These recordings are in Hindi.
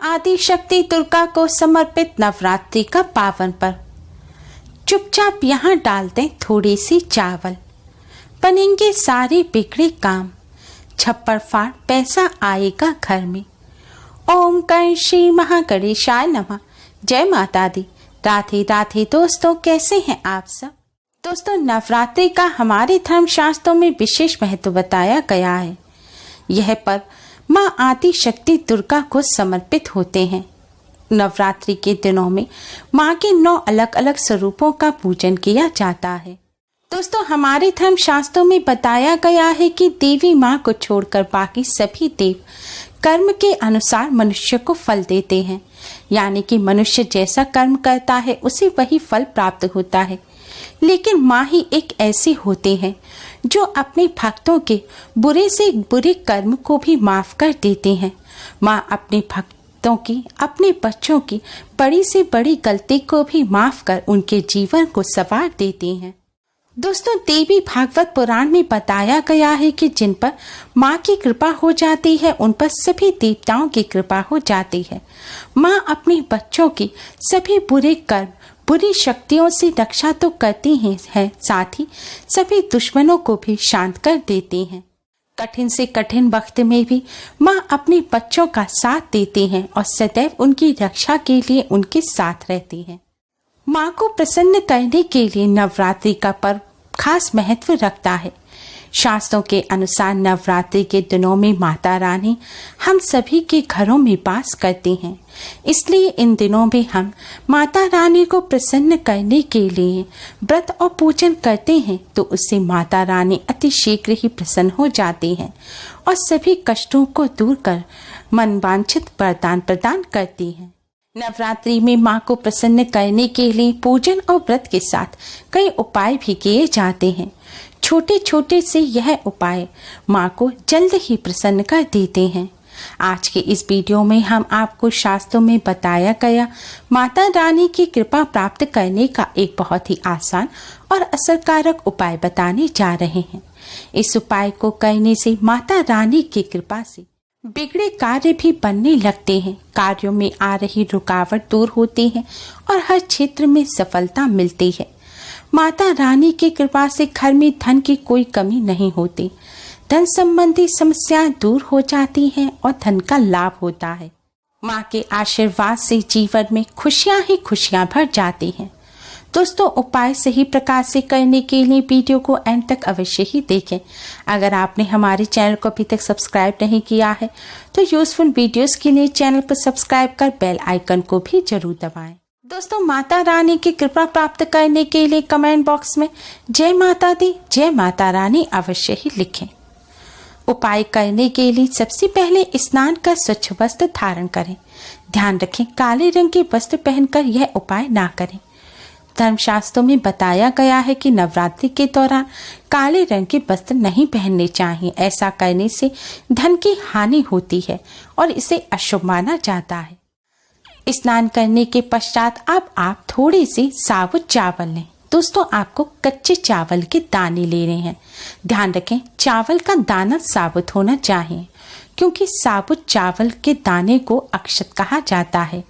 आदि शक्ति दुर्गा को समर्पित नवरात्रि का पावन पर्व। चुपचाप यहाँ डाल दें थोड़ी सी चावल, बनेंगे सारे बिगड़े काम, छप्पर फाड़ पैसा आएगा घर में। ओम गण श्री महागणेशाय नमः। जय माता दी। राधे राधे दोस्तों, कैसे हैं आप सब। दोस्तों, नवरात्रि का हमारे धर्म शास्त्रों में विशेष महत्व बताया गया है। यह पर्व माँ आदि शक्ति दुर्गा को समर्पित होते हैं। नवरात्रि के दिनों में माँ के 9 अलग अलग स्वरूपों का पूजन किया जाता है। दोस्तों, हमारे धर्म शास्त्रों में बताया गया है कि देवी माँ को छोड़कर बाकी सभी देव कर्म के अनुसार मनुष्य को फल देते हैं, यानी कि मनुष्य जैसा कर्म करता है उसे वही फल प्राप्त होता है। लेकिन माँ ही एक ऐसी होते हैं जो अपने भक्तों के बुरे से बुरे कर्म को भी माफ कर देते हैं। माँ अपने भक्तों की, अपने बच्चों की बड़ी से बड़ी गलती को भी माफ कर उनके जीवन को संवार देती हैं। दोस्तों, देवी भागवत पुराण में बताया गया है कि जिन पर माँ की कृपा हो जाती है उन पर सभी देवताओं की कृपा हो जाती है। माँ अपने बच्चों की सभी बुरे कर्म, बुरी शक्तियों से रक्षा तो करती हैं, साथ ही सभी दुश्मनों को भी शांत कर देती हैं। कठिन से कठिन वक्त में भी माँ अपने बच्चों का साथ देती हैं और सदैव उनकी रक्षा के लिए उनके साथ रहती हैं। माँ को प्रसन्न करने के लिए नवरात्रि का पर्व खास महत्व रखता है। शास्त्रों के अनुसार नवरात्रि के दिनों में माता रानी हम सभी के घरों में वास करती हैं। इसलिए इन दिनों में हम माता रानी को प्रसन्न करने के लिए व्रत और पूजन करते हैं, तो उससे माता रानी अति शीघ्र ही प्रसन्न हो जाती हैं और सभी कष्टों को दूर कर मनवांछित वरदान प्रदान करती हैं। नवरात्रि में माँ को प्रसन्न करने के लिए पूजन और व्रत के साथ कई उपाय भी किए जाते हैं। छोटे छोटे से यह उपाय माँ को जल्द ही प्रसन्न कर देते हैं। आज के इस वीडियो में हम आपको शास्त्रों में बताया गया माता रानी की कृपा प्राप्त करने का एक बहुत ही आसान और असरकारक उपाय बताने जा रहे हैं। इस उपाय को करने से माता रानी की कृपा से बिगड़े कार्य भी बनने लगते हैं, कार्यों में आ रही रुकावट दूर होती है और हर क्षेत्र में सफलता मिलती है। माता रानी की कृपा से घर में धन की कोई कमी नहीं होती, धन संबंधी समस्याएं दूर हो जाती हैं और धन का लाभ होता है। माँ के आशीर्वाद से जीवन में खुशियां ही खुशियां भर जाती हैं। दोस्तों, उपाय सही प्रकार से करने के लिए वीडियो को एंड तक अवश्य ही देखें। अगर आपने हमारे चैनल को अभी तक सब्सक्राइब नहीं किया है तो यूजफुल वीडियोस के लिए चैनल को सब्सक्राइब कर बेल आइकन को भी जरूर दबाएं। दोस्तों, माता रानी की कृपा प्राप्त करने के लिए कमेंट बॉक्स में जय माता दी, जय माता रानी अवश्य ही लिखें। उपाय करने के लिए सबसे पहले स्नान कर स्वच्छ वस्त्र धारण करें। ध्यान रखें, काले रंग के वस्त्र पहनकर यह उपाय ना करें। धर्मशास्त्रों में बताया गया है कि नवरात्रि के दौरान काले रंग के वस्त्र नहीं पहनने चाहिए। ऐसा करने से धन की हानि होती है और इसे अशुभ माना जाता है। स्नान करने के पश्चात अब आप थोड़ी सी साबुत चावल लें। दोस्तों, आपको कच्चे चावल के दाने लेने हैं। ध्यान रखें, चावल का दाना साबुत होना चाहिए, क्योंकि साबुत चावल के दाने को अक्षत कहा जाता है।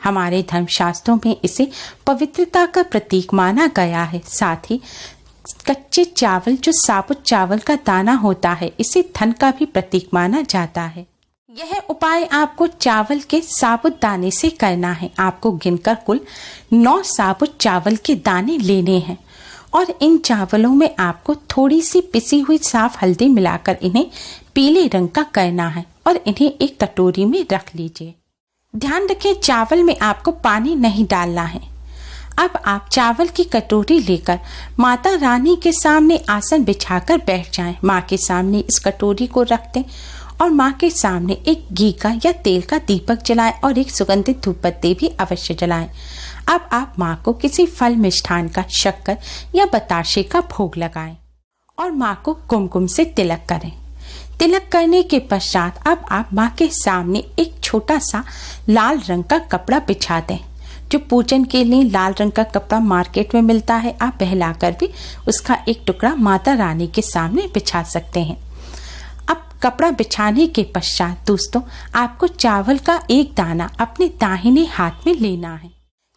हमारे धर्मशास्त्रों में इसे पवित्रता का प्रतीक माना गया है। साथ ही कच्चे चावल, जो साबुत चावल का दाना होता है, इसे धन का भी प्रतीक माना जाता है। यह उपाय आपको चावल के साबुत दाने से करना है। आपको गिनकर कुल 9 साबुत चावल के दाने लेने हैं और इन चावलों में आपको थोड़ी सी पिसी हुई साफ हल्दी मिलाकर इन्हें पीले रंग का करना है और इन्हें एक कटोरी में रख लीजिए। ध्यान रखें, चावल में आपको पानी नहीं डालना है। अब आप चावल की कटोरी लेकर माता रानी के सामने आसन बिछाकर बैठ जाएं। माँ के सामने इस कटोरी को रख दें और माँ के सामने एक घी का या तेल का दीपक जलाएं और एक सुगंधित धूपबत्ती भी अवश्य जलाएं। अब आप माँ को किसी फल मिष्ठान का, शक्कर या बताशे का भोग लगाएं और माँ को कुमकुम से तिलक करें। तिलक करने के पश्चात अब आप माँ के सामने एक छोटा सा लाल रंग का कपड़ा बिछा दें। जो पूजन के लिए लाल रंग का कपड़ा मार्केट में मिलता है, आप बहलाकर भी उसका एक टुकड़ा माता रानी के सामने बिछा सकते हैं। अब कपड़ा बिछाने के पश्चात दोस्तों आपको चावल का एक दाना अपने दाहिने हाथ में लेना है।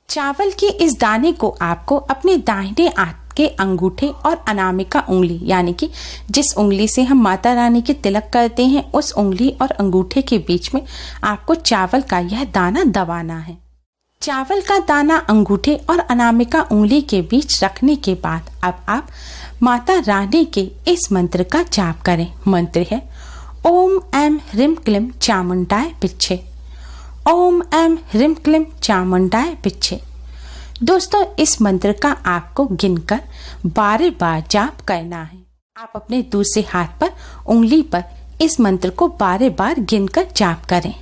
चावल के इस दाने को आपको अपने दाहिने हाथ के अंगूठे और अनामिका उंगली यानी कि जिस उंगली से हम माता रानी के तिलक करते हैं उस उंगली और अंगूठे के बीच में आपको चावल का यह दाना दबाना है। चावल का दाना अंगूठे और अनामिका उंगली के बीच रखने के बाद अब आप माता रानी के इस मंत्र का जाप करें। मंत्र है ओम ऐं ह्रीं क्लीं चामुंडाय पिच्छे। ओम ऐं ह्रीं क्लीं चामुंडाय पिच्छे। दोस्तों इस मंत्र का आपको गिनकर 12 बार जाप करना है। आप अपने दूसरे हाथ पर उंगली पर इस मंत्र को 12 बार गिनकर जाप करें।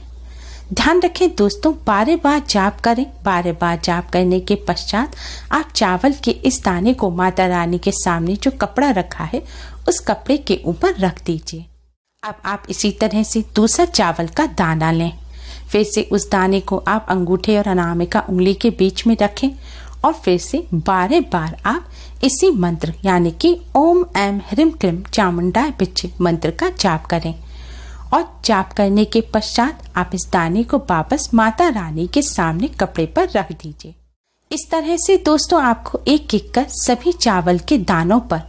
ध्यान रखें दोस्तों 12 बार जाप करें। 12 बार जाप करने के पश्चात आप चावल के इस दाने को माता रानी के सामने जो कपड़ा रखा है उस कपड़े के ऊपर रख दीजिए। अब आप इसी तरह से दूसरा चावल का दाना लें। फिर से उस दाने को आप अंगूठे और अनामिका उंगली के बीच में रखें और फिर से 12 बार आप इसी मंत्र यानी कि ओम ऐं ह्रीं क्लीं चामुंडाय पिच्छे मंत्र का जाप करें। और जाप करने के पश्चात आप इस दाने को वापस माता रानी के सामने कपड़े पर रख दीजिए। इस तरह से दोस्तों आपको एक एक कर सभी चावल के दानों पर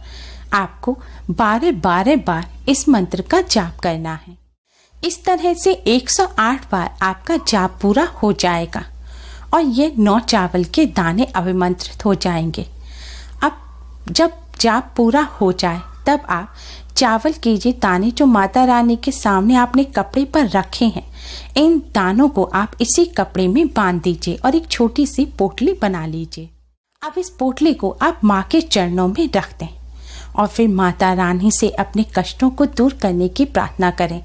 आपको 12 बार इस मंत्र का जाप करना है। इस तरह से 108 बार आपका जाप पूरा हो जाएगा और ये 9 चावल के दाने अभिमंत्रित हो जाएंगे। अब जब जाप पूरा हो जाए तब आप चावल के ये दाने जो माता रानी के सामने आपने कपड़े पर रखे हैं इन दानों को आप इसी कपड़े में बांध दीजिए और एक छोटी सी पोटली बना लीजिए। अब इस पोटली को आप माँ के चरणों में रख दें और फिर माता रानी से अपने कष्टों को दूर करने की प्रार्थना करें।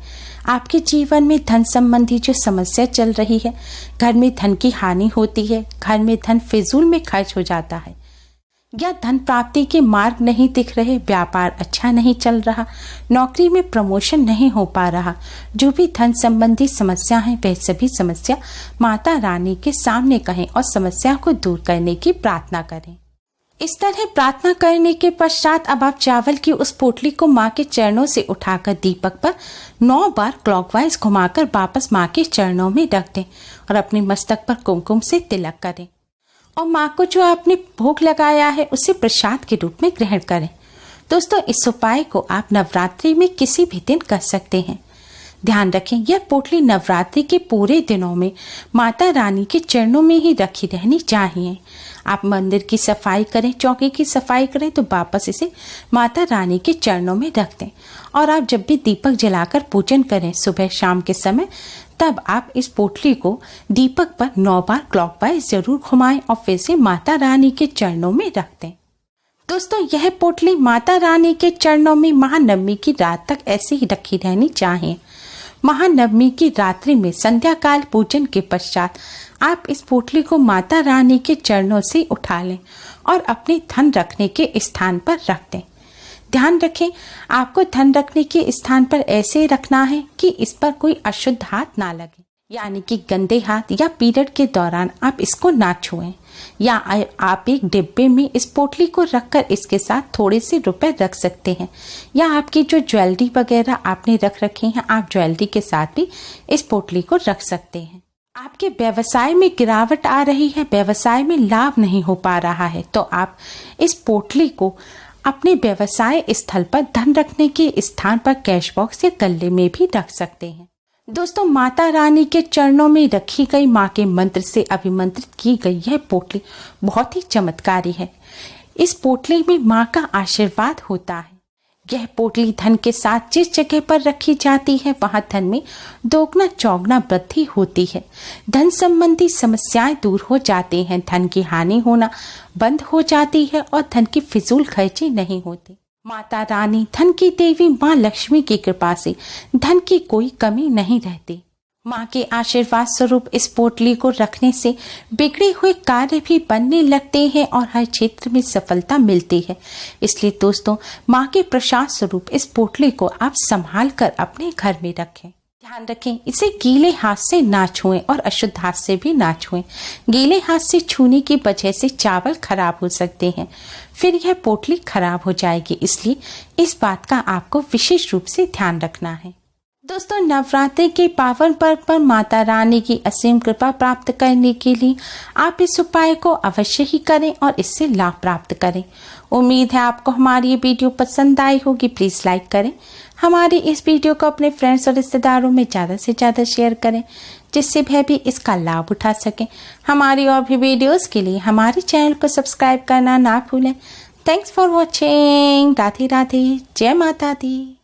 आपके जीवन में धन संबंधी जो समस्या चल रही है, घर में धन की हानि होती है, घर में धन फिजूल में खर्च हो जाता है या धन प्राप्ति के मार्ग नहीं दिख रहे, व्यापार अच्छा नहीं चल रहा, नौकरी में प्रमोशन नहीं हो पा रहा, जो भी धन संबंधी समस्या है वह सभी समस्या माता रानी के सामने कहें और समस्या को दूर करने की प्रार्थना करें। इस तरह प्रार्थना करने के पश्चात अब आप चावल की उस पोटली को माँ के चरणों से उठाकर दीपक पर 9 बार क्लॉकवाइज घुमाकर वापस माँ के चरणों में रख दें और अपने मस्तक पर कुमकुम से तिलक करें और माँ को जो आपने भोग लगाया है उसे प्रसाद के रूप में ग्रहण करें। दोस्तों इस उपाय को आप नवरात्रि में किसी भी दिन कर सकते हैं। ध्यान रखें यह पोटली नवरात्रि के पूरे दिनों में माता रानी के चरणों में ही रखी रहनी चाहिए। आप मंदिर की सफाई करें, चौकी की सफाई करें तो वापस इसे माता रानी के चरणों में रख दें और आप जब भी दीपक जलाकर पूजन करें सुबह शाम के समय तब आप इस पोटली को दीपक पर 9 बार क्लॉकवाइज जरूर घुमाएं और फिर से माता रानी के चरणों में रख दें। दोस्तों यह पोटली माता रानी के चरणों में महानवमी की रात तक ऐसे ही रखी रहनी चाहिए। महानवमी की रात्रि में संध्या काल पूजन के पश्चात आप इस पोटली को माता रानी के चरणों से उठा लें और अपने धन रखने के स्थान पर रख दें। ध्यान रखें आपको धन रखने के स्थान पर ऐसे रखना है कि इस पर कोई अशुद्ध हाथ ना लगे, यानी कि गंदे हाथ या पीरियड के दौरान आप इसको ना छुएं या आप एक डिब्बे में इस पोटली को रखकर इसके साथ थोड़े से रुपए रख सकते हैं या आपकी जो ज्वेलरी वगैरह आपने रख रखी हैं आप ज्वेलरी के साथ भी इस पोटली को रख सकते हैं। आपके व्यवसाय में गिरावट आ रही है, व्यवसाय में लाभ नहीं हो पा रहा है तो आप इस पोटली को अपने व्यवसाय स्थल पर धन रखने के स्थान पर कैश बॉक्स या गल्ले में भी रख सकते हैं। दोस्तों माता रानी के चरणों में रखी गई माँ के मंत्र से अभिमंत्रित की गई यह पोटली बहुत ही चमत्कारी है। इस पोटली में माँ का आशीर्वाद होता है। यह पोटली धन के साथ जिस जगह पर रखी जाती है वहां धन में दोगुना चौगुना वृद्धि होती है। धन संबंधी समस्याएं दूर हो जाती हैं, धन की हानि होना बंद हो जाती है और धन की फिजूल खर्ची नहीं होती। माता रानी धन की देवी माँ लक्ष्मी की कृपा से धन की कोई कमी नहीं रहती। माँ के आशीर्वाद स्वरूप इस पोटली को रखने से बिगड़े हुए कार्य भी बनने लगते हैं और हर क्षेत्र में सफलता मिलती है। इसलिए दोस्तों माँ के प्रसाद स्वरूप इस पोटली को आप संभाल कर अपने घर में रखें। ध्यान रखें इसे गीले हाथ से ना छुएं और अशुद्ध हाथ से भी ना छुएं। गीले हाथ से छूने की वजह से चावल खराब हो सकते हैं, फिर यह पोटली खराब हो जाएगी, इसलिए इस बात का आपको विशेष रूप से ध्यान रखना है। दोस्तों, नवरात्रि के पावन पर्व पर माता रानी की असीम कृपा प्राप्त करने के लिए आप इस उपाय को अवश्य ही करें और इससे लाभ प्राप्त करें। उम्मीद है आपको हमारी ये वीडियो पसंद आई होगी। प्लीज़ लाइक करें, हमारी इस वीडियो को अपने फ्रेंड्स और रिश्तेदारों में ज़्यादा से ज़्यादा शेयर करें, जिससे वह भी इसका लाभ उठा सकें। हमारी और भी वीडियोज़ के लिए हमारे चैनल को सब्सक्राइब करना ना भूलें। Thanks for watching. Radhe Radhe, जय माता दी।